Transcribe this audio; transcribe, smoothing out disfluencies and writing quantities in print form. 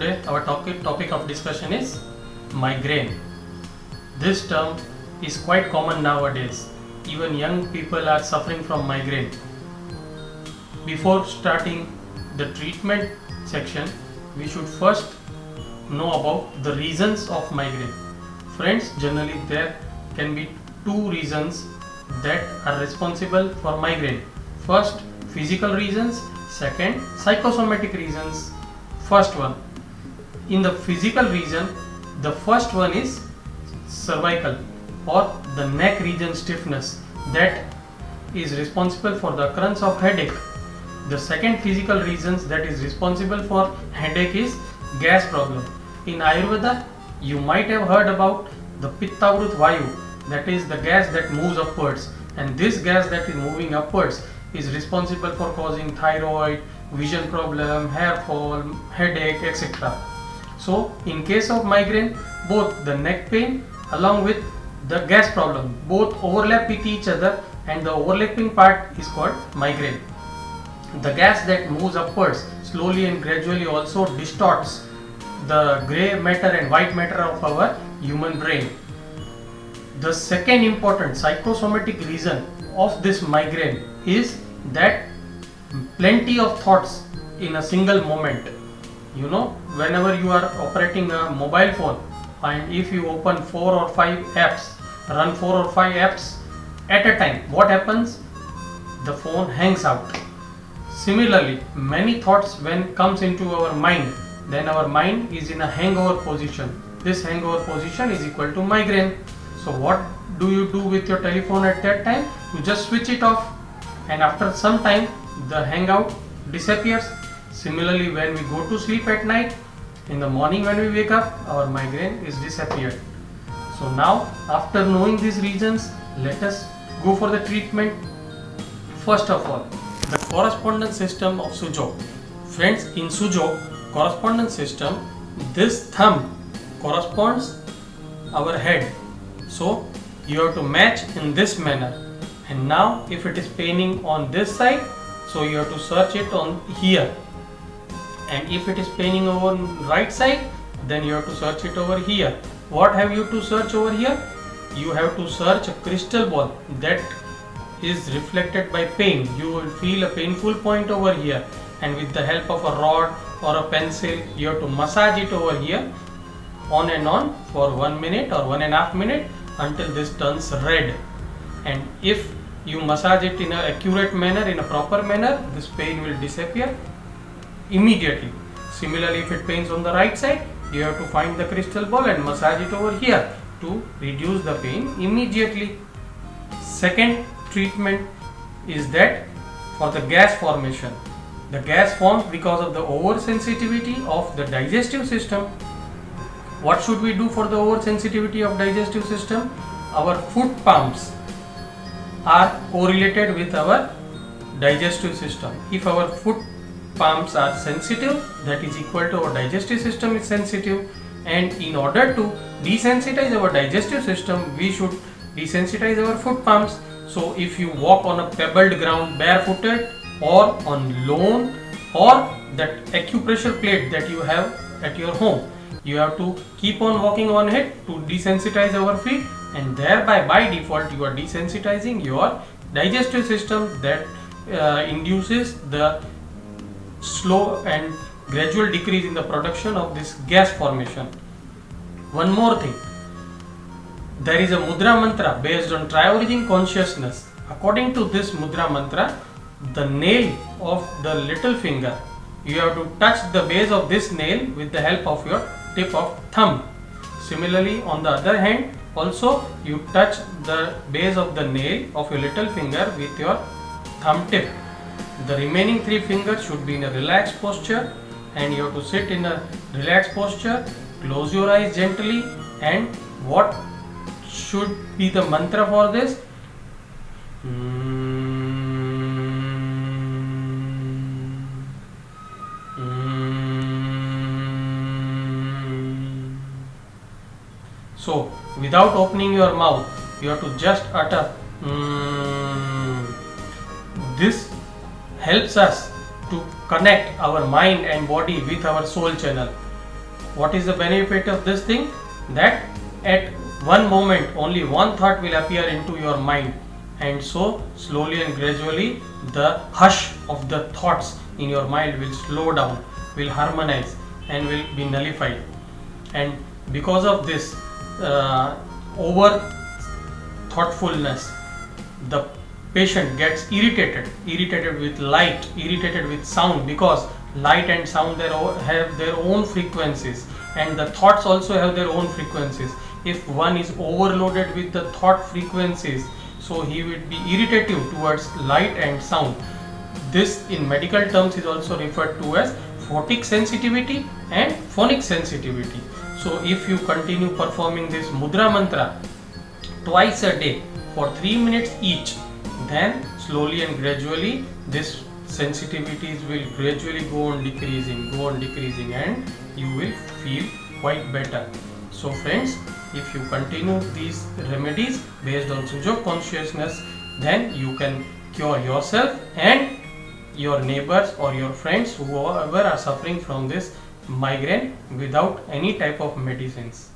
today our topic of discussion is migraine. This term is quite common nowadays. Even young people are suffering from migraine. Before starting the treatment section, we should first know about the reasons of migraine. Friends, generally there can be two reasons that are responsible for migraine. First, physical reasons. Second, psychosomatic reasons. First one, in the physical reason, the first one is cervical or the neck region stiffness that is responsible for the occurrence of headache. The second physical reasons that is responsible for headache is gas problem. In Ayurveda, you might have heard about the Pittavrut Vayu, that is the gas that moves upwards, and this gas that is moving upwards is responsible for causing thyroid, vision problem, hair fall, headache, etc. So in case of migraine, both the neck pain along with the gas problem both overlap with each other, and the overlapping part is called migraine. The gas that moves upwards slowly and gradually also distorts the grey matter and white matter of our human brain. The second important psychosomatic reason of this migraine is that plenty of thoughts in a single moment. You know, whenever you are operating a mobile phone and if you open 4 or 5 apps, run 4 or 5 apps at a time, what happens? The phone hangs out. Similarly, many thoughts when comes into our mind, then our mind is in a hangover position. This hangover position is equal to migraine. So what do you do with your telephone at that time? You just switch it off, and after some time the hangout disappears. Similarly, when we go to sleep at night, in the morning when we wake up, our migraine is disappeared. So now, after knowing these reasons, let us go for the treatment. First of all, the correspondence system of Sujok. Friends, in Sujok correspondence system, this thumb corresponds our head. So you have to match in this manner. And now if it is paining on this side, so you have to search it on here. And if it is paining over right side, then you have to search it over here. What have you to search over here? You have to search a crystal ball that is reflected by pain. You will feel a painful point over here, and with the help of a rod or a pencil, you have to massage it over here on and on for 1 minute or 1.5 minutes until this turns red. And if you massage it in an accurate manner, in a proper manner, this pain will disappear immediately. Similarly, if it pains on the right side, you have to find the crystal ball and massage it over here to reduce the pain immediately. Second treatment is that for the gas formation. The gas forms because of the oversensitivity of the digestive system. What should we do for the oversensitivity of digestive system? Our foot palms are correlated with our digestive system. If our foot palms are sensitive, that is equal to our digestive system is sensitive, and in order to desensitize our digestive system, we should desensitize our foot palms. So if you walk on a pebbled ground barefooted or on lawn or that acupressure plate that you have at your home, you have to keep on walking on it to desensitize our feet, and thereby by default you are desensitizing your digestive system. That induces the slow and gradual decrease in the production of this gas formation. One more thing, there is a mudra mantra based on tri-origin consciousness. According to this mudra mantra, the nail of the little finger, you have to touch the base of this nail with the help of your tip of thumb. Similarly, on the other hand, also you touch the base of the nail of your little finger with your thumb tip. The remaining 3 fingers should be in a relaxed posture, and you have to sit in a relaxed posture, close your eyes gently, and what should be the mantra for this? So without opening your mouth, you have to just utter This helps us to connect our mind and body with our soul channel. What is the benefit of this thing? That at one moment only one thought will appear into your mind, and so slowly and gradually the hush of the thoughts in your mind will slow down, will harmonize, and will be nullified. And because of this over thoughtfulness, the patient gets irritated with light, irritated with sound, because light and sound have their own frequencies, and the thoughts also have their own frequencies. If one is overloaded with the thought frequencies, so he will be irritative towards light and sound. This in medical terms is also referred to as photic sensitivity and phonic sensitivity. So if you continue performing this mudra mantra twice a day for 3 minutes each, then slowly and gradually this sensitivities will gradually go on decreasing, and you will feel quite better. So friends, if you continue these remedies based on Sujok consciousness, then you can cure yourself and your neighbors or your friends, whoever are suffering from this migraine, without any type of medicines.